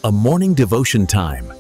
a morning devotion time.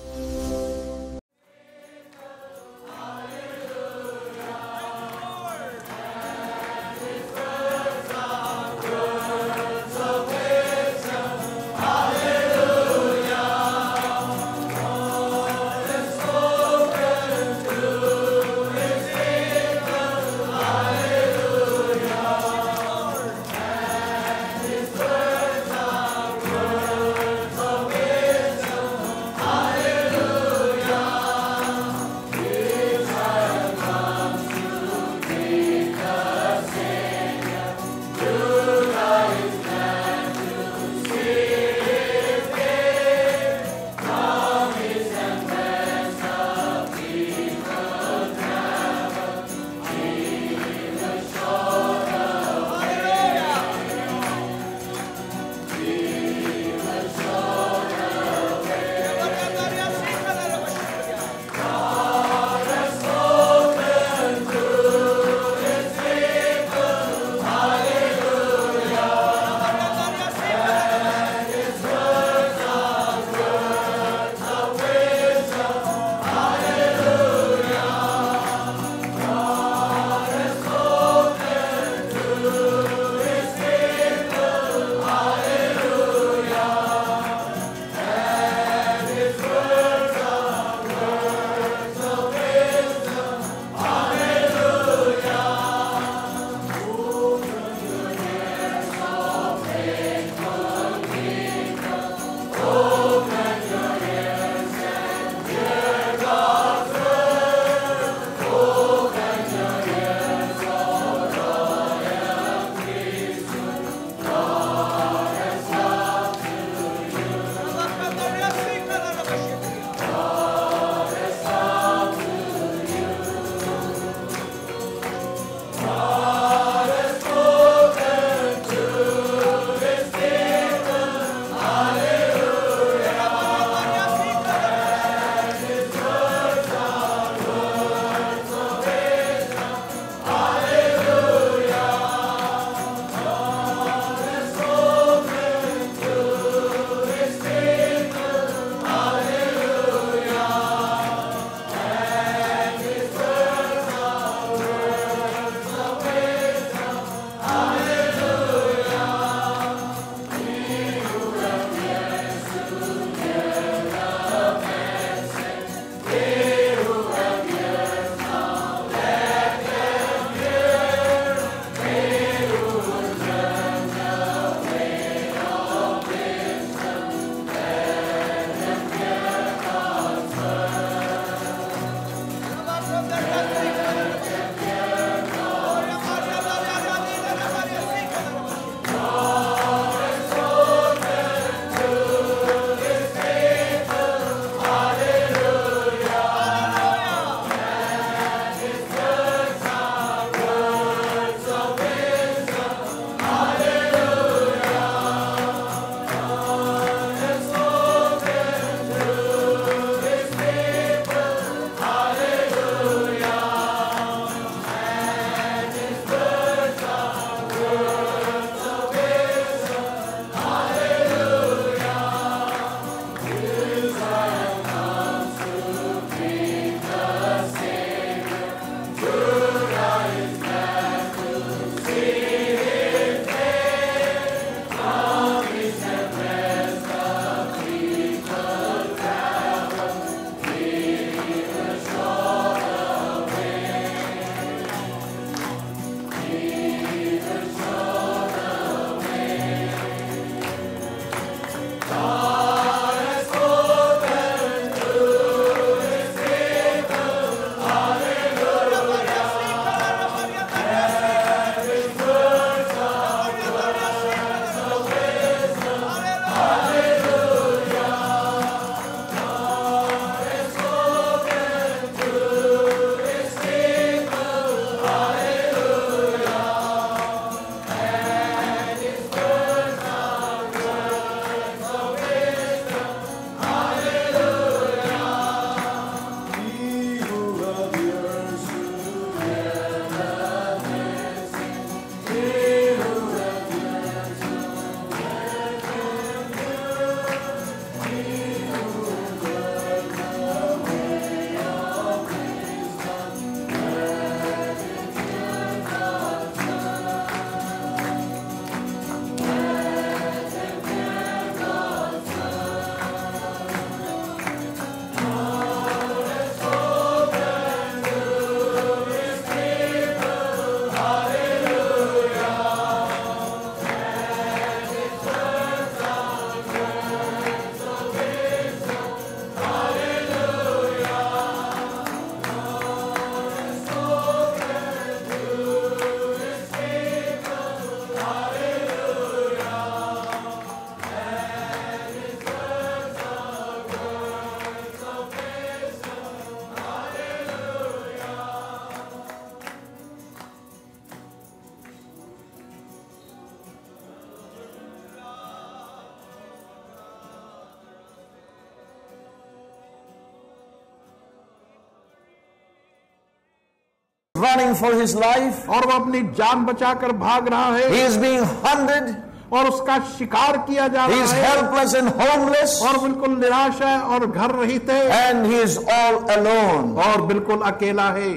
for his life. और वो अपनी जान बचाकर भाग रहा है, He is being hunted. और उसका शिकार किया जा He रहा is है, helpless and homeless. और बिल्कुल निराश है और घर रहित है, And he is all alone. और बिल्कुल अकेला है।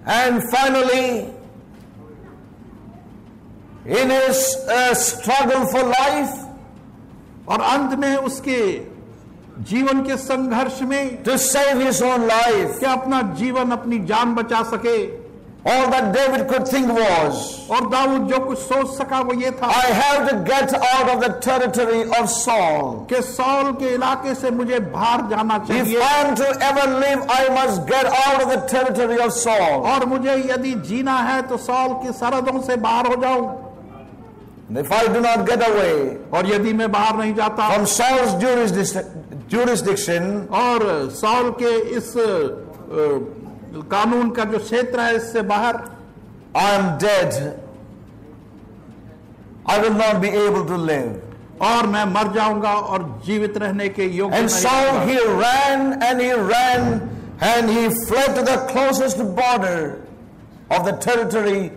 And finally, in his struggle for life, और अंत में उसके जीवन के संघर्ष में to save his own life, कि अपना जीवन, अपनी जान बचा सके, all that David could think was, और दाऊद जो कुछ सोच सका वो ये था I have to get out of the territory of Saul. कि सौल के इलाके से मुझे बाहर जाना If चाहिए, I am to ever live, I must get out of the territory of Saul. और मुझे यदि जीना है तो सौल की सरहदों से बाहर हो जाऊं, And if I do not get away और यदि मैं बाहर नहीं जाता from Saul's jurisdiction, और सौल के इस कानून का जो क्षेत्र है इससे बाहर, I am dead. I will not be able to live. और मैं मर जाऊंगा और जीवित रहने के योग्य And नहीं so रहूंगा। he ran and he ran and he fled to the closest border of the territory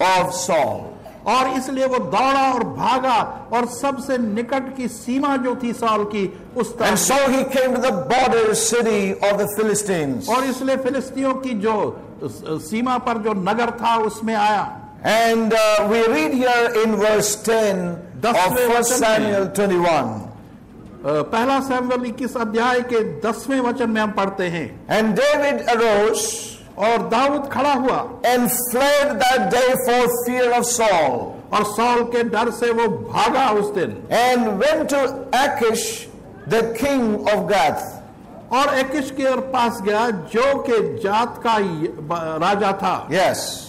of Saul. और इसलिए वो दौड़ा और भागा और सबसे निकट की सीमा जो थी सौल की उस And तरफ, so he came to the border city of the Philistines. और इसलिए फिलिस्तियों की जो सीमा पर जो नगर था उसमें आया। And we read here in verse 10 of 1 Samuel 21. पहला सैमुएल 21 अध्याय के 10वें वचन में हम पढ़ते हैं, And David arose और दाऊद खड़ा हुआ and fled that day for fear of Saul, और सौल के डर से वो भागा उस दिन, and went to Achish the king of Gath. और एकिश के पास गया जो के जात का राजा था। Yes.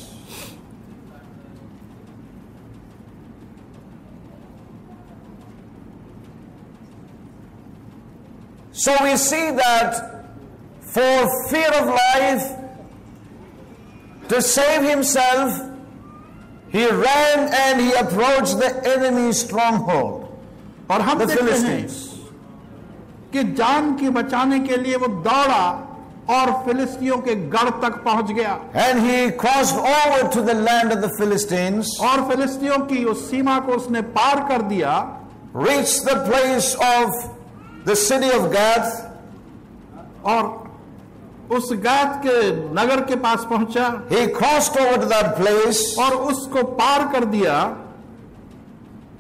So we see that for fear of life, to save himself, he ran and he approached the enemy's stronghold, और हम the देखते हैं Philistines. कि जान की बचाने के लिए वो दौड़ा और फिलिस्तियों के गढ़ तक पहुंच गया, And he crossed over to the land of the Philistines, और फिलिस्तियों की उस सीमा को उसने पार कर दिया, reached the place of the city of Gath, और उस गात के नगर के पास पहुंचा, he crossed over to that place और उसको पार कर दिया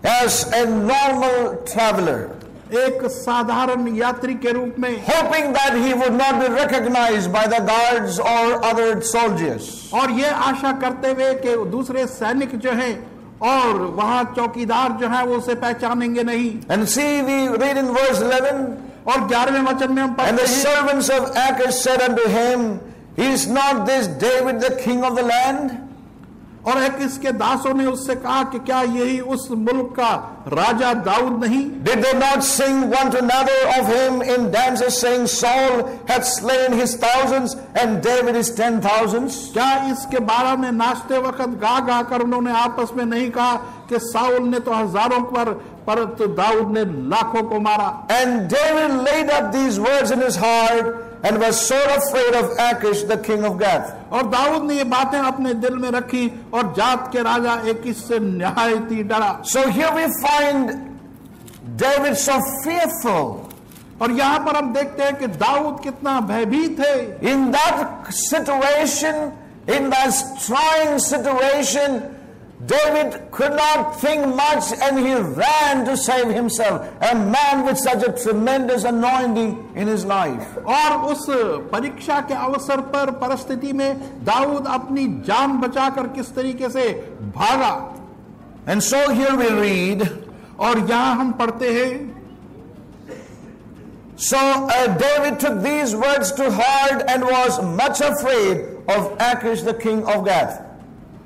as a normal traveler, एक साधारण यात्री के रूप में, hoping that he would not be recognized by the guards or other soldiers. और ये आशा करते हुए कि दूसरे सैनिक जो हैं और वहां चौकीदार जो है वो उसे पहचानेंगे नहीं। And see, we read in verse 11, और 11वें वचन में हम and पढ़ते the हैं, servants of Achish said unto him, Is not this David the king of the land? और एक इसके दासों ने उससे कहा कि क्या यही उस मुल्क का राजा दाऊद नहीं? Did they not sing one to another of him in dances, saying, Saul hath slain his thousands and David his 10,000s? क्या इसके बारे में नाचते वक्त गा गा कर उन्होंने आपस में नहीं कहा कि साउल ने तो हजारों पर तो दाऊद ने लाखों को मारा? And David laid up these words in his heart and was sore afraid of Achish the king of Gath. और दाऊद ने ये बातें अपने दिल में रखी और जात के राजा एकीश से निहायत ही डरा। So here we find David so fearful. और यहाँ पर हम देखते हैं कि दाऊद कितना भयभीत है। In that situation, in that trying situation, David could not think much and he ran to save himself. A man with such a tremendous anointing in his life. और उस परीक्षा के अवसर पर परिस्थिति में दाऊद अपनी जान बचाकर किस तरीके से भागा। And so here we read, और यहाँ हम पढ़ते हैं, so David took these words to heart and was much afraid of Achish the king of Gath.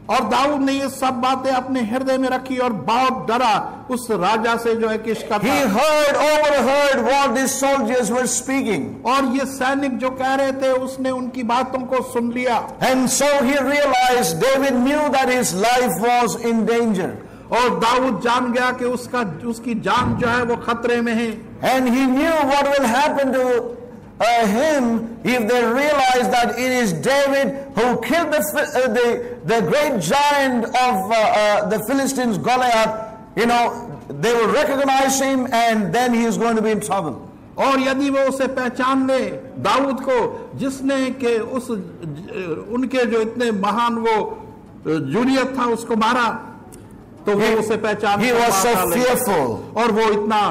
और दाऊद ने ये सब बातें अपने हृदय में रखी और बहुत डरा उस राजा से जो एकीश का He था। overheard what these soldiers were speaking. और ये सैनिक जो कह रहे थे उसने उनकी बातों को सुन लिया। And so he realized, David knew that his life was in danger. और दाऊद जान गया कि उसकी जान जो है वो खतरे में है। And he knew what will happen to him if they realize that it is David who killed the great giant of the Philistines, Goliath. They will recognize him, and then he is going to be in trouble. और यदि वो उसे पहचान ले, दाऊद को, जिसने के उनके जो इतने महान वो जूनियर था उसको मारा, तो वो उसे पहचान He was so fearful. और वो इतना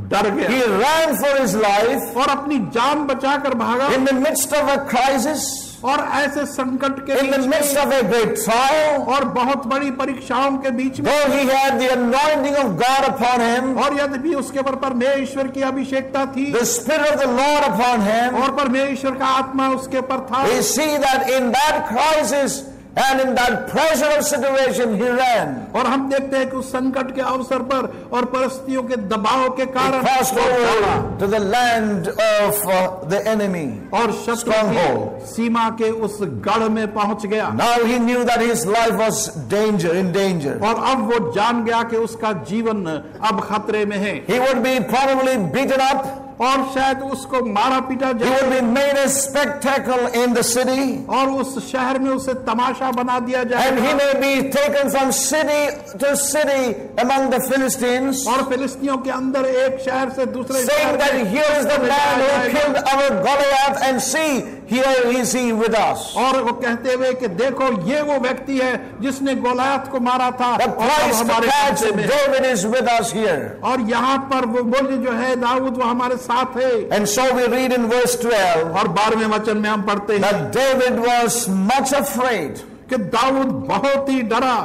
डर गया. He ran for his life. और अपनी जान बचाकर भागा. In the midst of a crisis. और ऐसे संकट के in the midst of a great trial, और बहुत बड़ी परीक्षाओं के बीच में, though he had the anointing of God upon him, और यद्यपि उसके ऊपर परमेश्वर की अभिषेकता थी, the Spirit of the Lord upon him, और परमेश्वर का आत्मा उसके ऊपर था, we see that in that crisis and in that pressure of situation he ran. और हम देखते हैं कि उस संकट के अवसर पर और परिस्थितियों के दबाव के कारण he crossed over to the land of the enemy, और शत्रु की सीमा के उस गढ़ में पहुंच गया. Now he knew that his life was in danger. और अब वो जान गया कि उसका जीवन अब खतरे में है. He would be probably beaten up. और शायद उसको मारा पीटा जाए. He would be made a spectacle in the city. और उस शहर में उसे तमाशा बना दिया जाए. And he may be taken from city to city among the Philistines. और फिलिस्तियों के अंदर एक शहर से दूसरे saying that here is the man who killed our Goliath, and see, here is he with us. और वो कहते हुए कि देखो ये वो व्यक्ति है जिसने गोलियत को मारा था. The price to catch David is with us here. और यहाँ पर वो मूल्य जो है दाऊद वो हमारे साथ है. And so we read in verse 12. और 12वें वचन में हम पढ़ते हैं that David was much afraid. कि दाऊद बहुत ही डरा.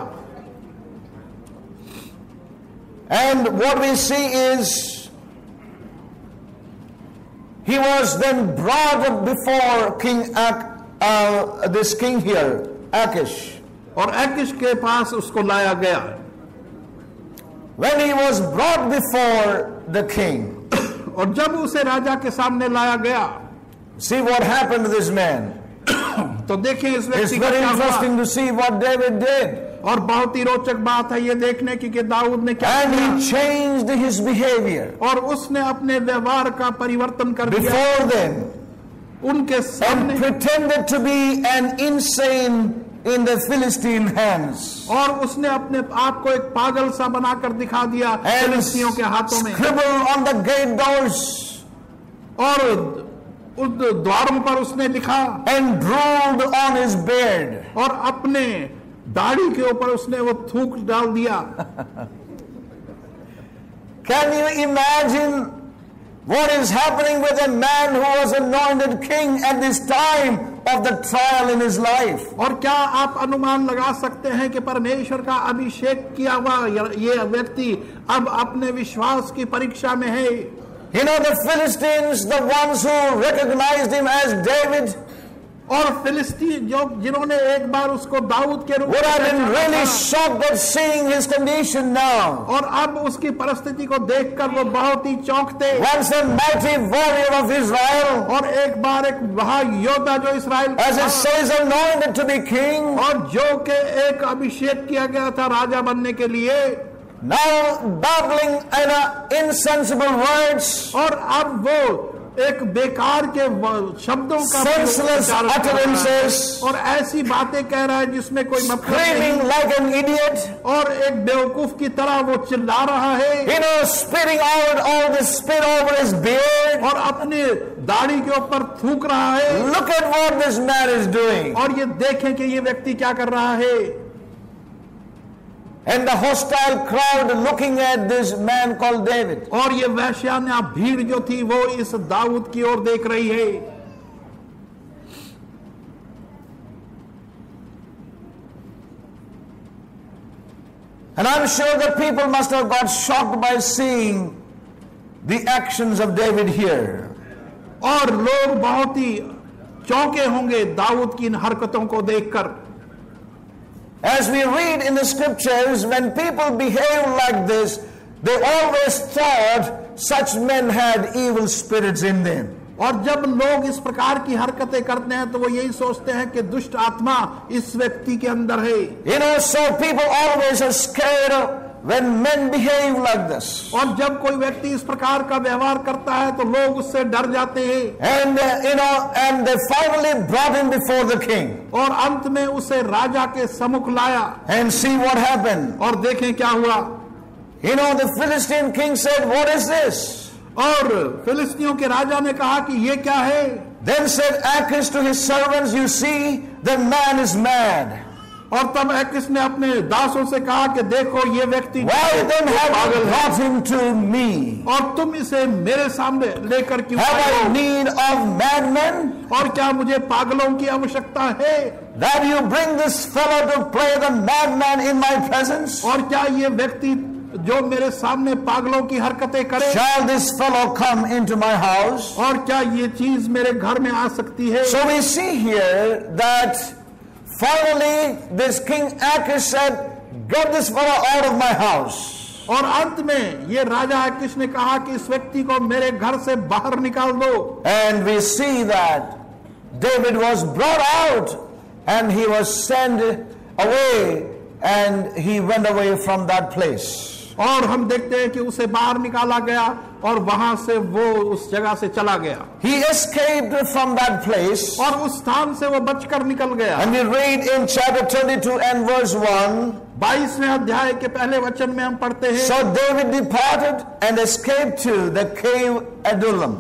And what we see is he was then brought up before this king here, Achish. और Achish के पास उसको लाया गया. When he was brought before the king, और जब उसे राजा के सामने लाया गया, see what happened to this man. तो देखें इस व्यक्ति It's very interesting to see what David did. और बहुत ही रोचक बात है ये देखने की कि दाऊद ने क्या किया. And he changed his behavior. और उसने अपने व्यवहार का परिवर्तन कर दिया. Before them, उनके सामने, and pretended to be an insane in the Philistine hands. और उसने अपने आप को एक पागल सा बनाकर दिखा दिया फिलिस्तियों के हाथों में. Scribbled on the gate doors. और उस द्वारों पर उसने लिखा. And drooled on his beard. और अपने दाढ़ी के ऊपर उसने वो थूक डाल दिया. Can you imagine what is happening with a man who was anointed king at this time of the trial in his life? और क्या आप अनुमान लगा सकते हैं कि परमेश्वर का अभिषेक किया हुआ ये व्यक्ति अब अपने विश्वास की परीक्षा में है. You know, the Philistines, the ones who recognized him as David, और फिलिस्तीन जो जिन्होंने एक बार उसको दाऊद के रूप में would have been really shocked at seeing his condition now. और अब उसकी परिस्थिति को देखकर वो बहुत ही चौंकते. Once a mighty warrior of Israel, और एक बार एक महायोद्धा जो इस्राएल, as it says, anointed to be king, और जो के एक अभिषेक किया गया था राजा बनने के लिए, now babbling in insensible words, और अब वो एक बेकार के शब्दों का, senseless utterances, और ऐसी बातें कह रहा है जिसमें कोई मतलब नहीं, screaming like an idiot, और एक बेवकूफ की तरह वो चिल्ला रहा है. you know, spitting out all the spit over his beard, और अपने दाढ़ी के ऊपर थूक रहा है. Look at what this man is doing. और ये देखें कि ये व्यक्ति क्या कर रहा है. And the hostile crowd looking at this man called David. और ये वैश्यान्या भीड़ जो थी वो इस दाऊद की ओर देख रही है. And I'm sure the people must have got shocked by seeing the actions of David here. और लोग बहुत ही चौंके होंगे दाऊद की इन हरकतों को देखकर. As we read in the scriptures, when people behave like this, they always thought such men had evil spirits in them. और जब लोग इस प्रकार की हरकतें करते हैं तो वो यही सोचते हैं कि दुष्ट आत्मा इस व्यक्ति के अंदर है. You know, so people always are scared when men behave like this, और जब कोई व्यक्ति इस प्रकार का व्यवहार करता है तो लोग उससे डर जाते हैं, and they finally brought him before the king. और अंत में उसे राजा के सम्मुख लाया, And see what happened. और देखें क्या हुआ। The Philistine king said, "What is this?" और फिलिस्तियों के राजा ने कहा कि ये क्या है। Then said Achish to his servants, "You see, the man is mad." और तब अकीश ने अपने दासों से कहा कि देखो ये व्यक्ति Why then have you पागल है, brought him to me? और तुम इसे मेरे सामने लेकर क्यों Have आए I हो? need of madmen? और क्या मुझे पागलों की आवश्यकता है? That you bring this fellow to play the madman in my presence? और क्या ये व्यक्ति जो मेरे सामने पागलों की हरकतें करे, Shall this fellow come into my house? और क्या ये चीज मेरे घर में आ सकती है? So we see here that finally this King Achish said, "Get this fellow out of my house." और अंत में ये राजा अकीश ने कहा कि इस व्यक्ति को मेरे घर से बाहर निकाल दो। And we see that David was brought out and he was sent away and he went away from that place. और हम देखते हैं कि उसे बाहर निकाला गया और वहां से वो उस जगह से चला गया। He escaped from that place. और उस स्थान से वो बचकर निकल गया। And we read in chapter 22 and verse 1. 22वें अध्याय के पहले वचन में हम पढ़ते हैं, So David departed and escaped to the cave Adullam.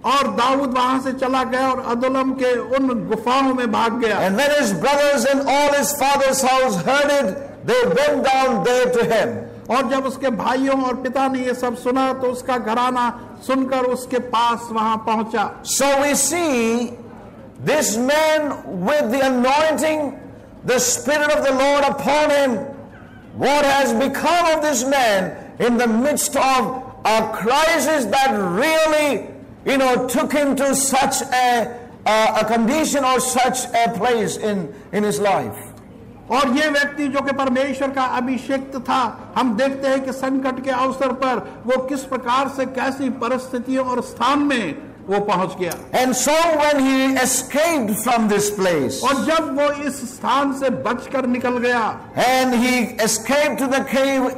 और दाऊद वहां से चला गया और अदुल्लम के उन गुफाओं में भाग गया। And when his brothers and all his father's house heard it, they went down there to him. और जब उसके भाइयों और पिता ने ये सब सुना तो उसका घराना सुनकर उसके पास वहां पहुंचा। So we see this man with the anointing, the Spirit of the Lord upon him. What has become of this man in the midst of a crisis that really, took him to such a condition or such a place in his life? और ये व्यक्ति जो कि परमेश्वर का अभिषेक्त था, हम देखते हैं कि संकट के अवसर पर वो किस प्रकार से कैसी परिस्थितियों और स्थान में वो पहुंच गया। And so when he escaped from this place, और जब वो इस स्थान से बचकर निकल गया, and he escaped to the cave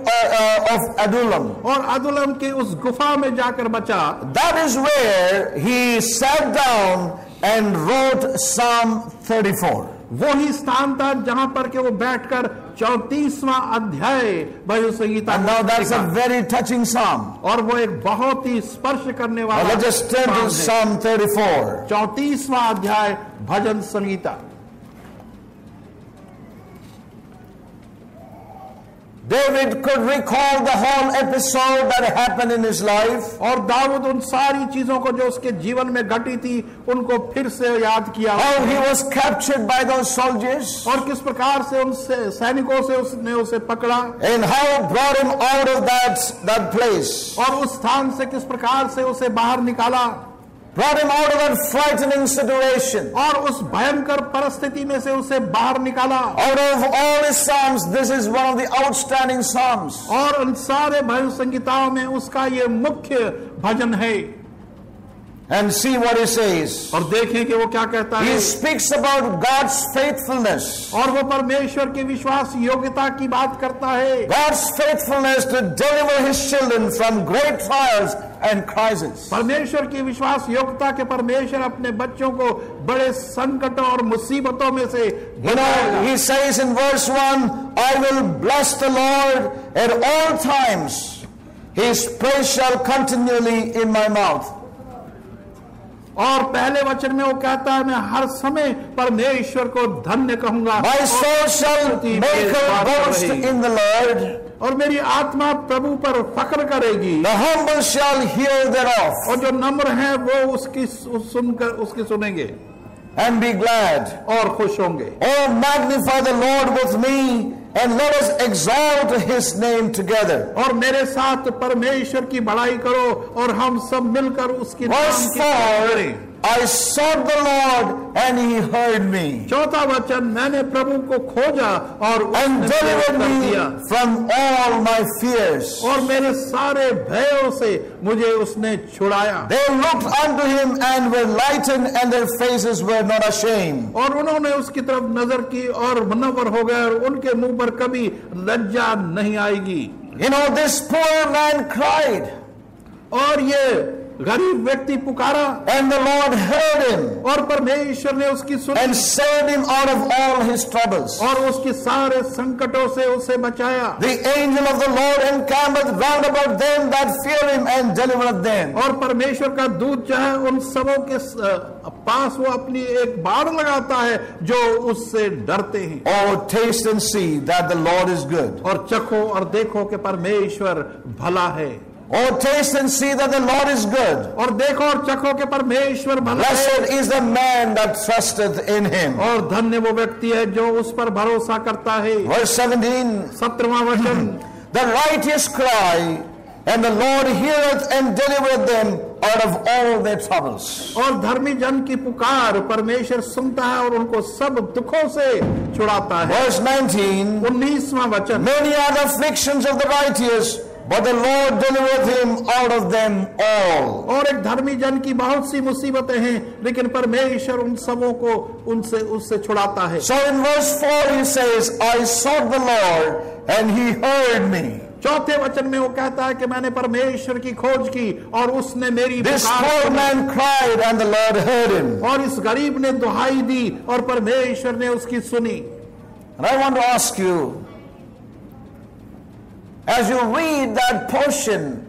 of Adullam, और अदुल्लम के उस गुफा में जाकर बचा, that is where he sat down and wrote Psalm 34. वो ही स्थान था जहां पर के वो बैठकर 34वां अध्याय भजन Sangeeta. And now that's a very touching psalm. और वो एक बहुत ही स्पर्श करने वाला। Let's just turn to Psalm 34. 34वां अध्याय भजन Sangeeta. David could recall the whole episode that happened in his life. और दाऊद उन सारी चीजों को जो उसके जीवन में घटी थी उनको फिर से याद किया। How he was captured by those soldiers. और किस प्रकार से उन सैनिकों से उसने उसे पकड़ा। And how brought him out of that place. और उस स्थान से किस प्रकार से उसे बाहर निकाला। Brought him out of that frightening situation. और उस भयंकर परिस्थिति में से उसे बाहर निकाला। Out of all his psalms, this is one of the outstanding psalms. और उन सारे भजन संगीताओं में उसका ये मुख्य भजन है। And see what he says. और देखें कि वो क्या कहता है। He speaks about God's faithfulness. और वो परमेश्वर की विश्वास योग्यता की बात करता है। God's faithfulness to deliver his children from great trials and crises. परमेश्वर की विश्वास योग्यता के परमेश्वर अपने बच्चों को बड़े संकटों और मुसीबतों में से He says in verse 1, I will bless the Lord at all times. His praise shall continually in my mouth. और पहले वचन में वो कहता है, मैं हर समय परमेश्वर को धन्य कहूंगा। My soul shall make her boast in the Lord. और मेरी आत्मा प्रभु पर फख्र करेगी। The humble shall hear thereof. और जो नम्र हैं वो उसकी सुनकर उसकी सुनेंगे। And be glad. और खुश होंगे। Oh, magnify the Lord with me, and let us exalt his name together. और मेरे साथ परमेश्वर की बड़ाई करो और हम सब मिलकर उसकी नाम की बड़ाई करें। I sought the Lord and he heard me. चौथा वचन, मैंने प्रभु को खोजा और And delivered me from all my fears. और मेरे सारे भयों से मुझे उसने छुड़ाया। They looked unto him and were lightened, and their faces were not ashamed. और उन्होंने उसकी तरफ नजर की और मुनव्वर हो गए और उनके मुंह पर कभी लज्जा नहीं आएगी। You know, this poor man cried, और ये गरीब व्यक्ति पुकारा, and the Lord heard him और परमेश्वर ने उसकी सुनी and saved him out of all his troubles. और उसके सारे संकटों से उसे बचाया। The angel of the Lord encampeth round about them that fear him and delivereth them. और परमेश्वर का दूत जो है उन सबों के पास वो अपनी एक बाड़ लगाता है जो उससे डरते हैं। Oh, taste and see that the Lord is good. और चखो और देखो कि परमेश्वर भला है। Oh, taste and see that the Lord is good. और देखो और चखो कि परमेश्वर भला है। Blessed is the man that trusteth in him. और धन्य वो व्यक्ति है जो उस पर भरोसा करता है। Verse 17. 17वां वचन, The righteous cry, and the Lord heareth and delivereth them out of all their troubles. और धर्मी जन की पुकार परमेश्वर सुनता है और उनको सब दुखों से छुड़ाता है। Verse 19. 19वां वचन, Many are the afflictions of the righteous, but the Lord delivereth him out of them all. और एक धर्मी जन की बहुत सी मुसीबतें हैं लेकिन परमेश्वर उन सबों को उससे छुड़ाता है। So in verse 4 he says, I sought the Lord and he heard me. चौथे वचन में वो कहता है कि मैंने परमेश्वर की खोज की और उसने मेरी This पुकार poor सुनी। man cried and the Lord heard him. और इस गरीब ने दुहाई दी और परमेश्वर ने उसकी सुनी। And I want to ask you, as you read that portion,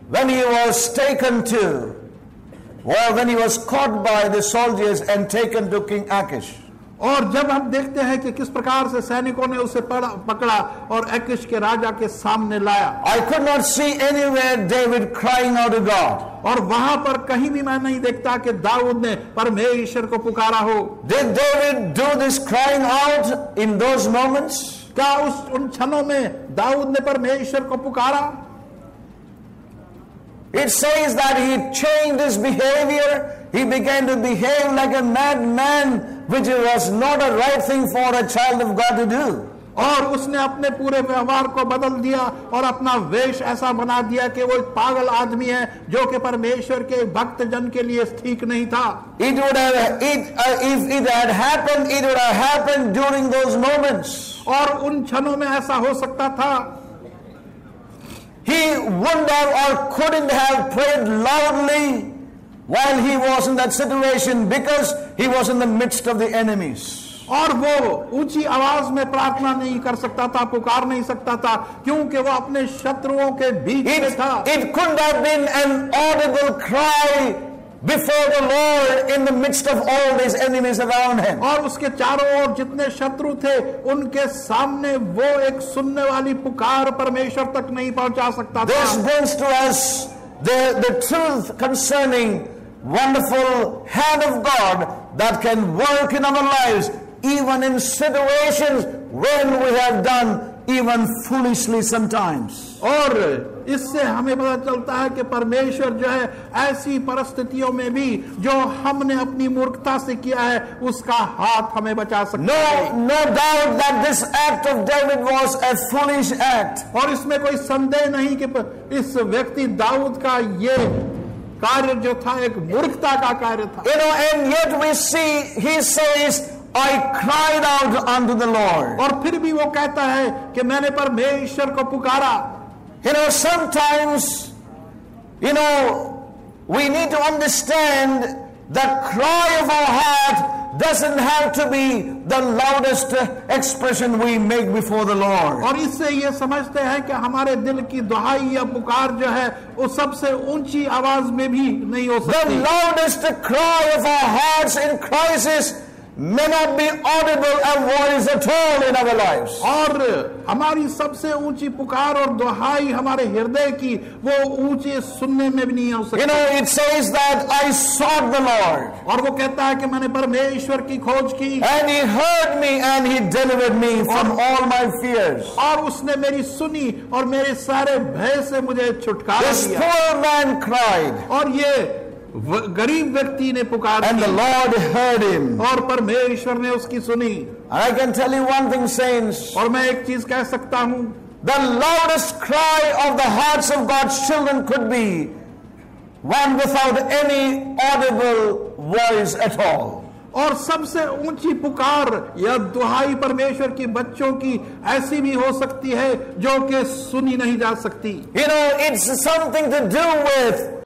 when he was taken to, well, when he was caught by the soldiers and taken to King Achish. और जब हम देखते हैं कि किस प्रकार से सैनिकों ने उसे पकड़ा और अकीश के राजा के सामने लाया, I could not see anywhere David crying out to God. और वहां पर कहीं भी मैं नहीं देखता कि दाऊद ने परमेश्वर को पुकारा हो। Did David do this crying out in those moments? क्या उन क्षणों में दाऊद ने परमेश्वर को पुकारा? It says that he changed his behavior. He began to behave like a madman, which was not a right thing for a child of God to do. और उसने अपने पूरे व्यवहार को बदल दिया और अपना वेश ऐसा बना दिया कि वो एक पागल आदमी है जो कि परमेश्वर के भक्त जन के लिए ठीक नहीं था। If it had happened, it would have happened during those moments. और उन क्षणों में ऐसा हो सकता था। He wouldn't have or couldn't have prayed loudly while he was in that situation because he was in the midst of the enemies. और वो ऊंची आवाज में प्रार्थना नहीं कर सकता था, पुकार नहीं सकता था, क्योंकि वो अपने शत्रुओं के बीच में था। It couldn't have been an audible cry before the Lord in the midst of all these enemies around him. और उसके चारों ओर जितने शत्रु थे उनके सामने वो एक सुनने वाली पुकार परमेश्वर तक नहीं पहुंचा सकता था। This brings to us the truth concerning wonderful hand of God that can work in our lives even in situations when we have done even foolishly sometimes. और इससे हमें पता चलता है कि परमेश्वर जो है ऐसी परिस्थितियों में भी जो हमने अपनी मूर्खता से किया है उसका हाथ हमें बचा सकता है। No doubt that this act of David was a foolish act. और इसमें कोई संदेह नहीं कि इस व्यक्ति दाऊद का ये कार्य जो था एक मूर्खता का कार्य था। And yet we see he says, I cried out unto the Lord. और फिर भी वो कहता है कि मैंने परमेश्वर को पुकारा। Sometimes, we need to understand that cry of our heart doesn't have to be the loudest expression we make before the Lord. और इससे ये समझते हैं कि हमारे दिल की दुहाई या पुकार जो है वो सबसे ऊंची आवाज में भी नहीं हो सकती। The loudest cry of our hearts in crisis may not be audible a voice at all in our lives. और हमारी सबसे ऊंची पुकार और दुहाई हमारे हृदय की वो ऊंचे सुनने में भी नहीं हो सकती। It says that I sought the Lord. और वो कहता है कि मैंने परमेश्वर की खोज की। And he heard me and he delivered me from all my fears. और उसने मेरी सुनी और मेरे सारे भय से मुझे छुटकारा This दिया। poor man cried. और ये गरीब व्यक्ति ने पुकार And the Lord heard him. और परमेश्वर ने उसकी सुनी। And I can tell you one thing, saints. और मैं एक चीज कह सकता हूं, The loudest cry of the hearts of God's children could be one without any audible voice at all. और सबसे ऊंची पुकार या दुहाई परमेश्वर की बच्चों की ऐसी भी हो सकती है जो कि सुनी नहीं जा सकती. You know, it's something to do with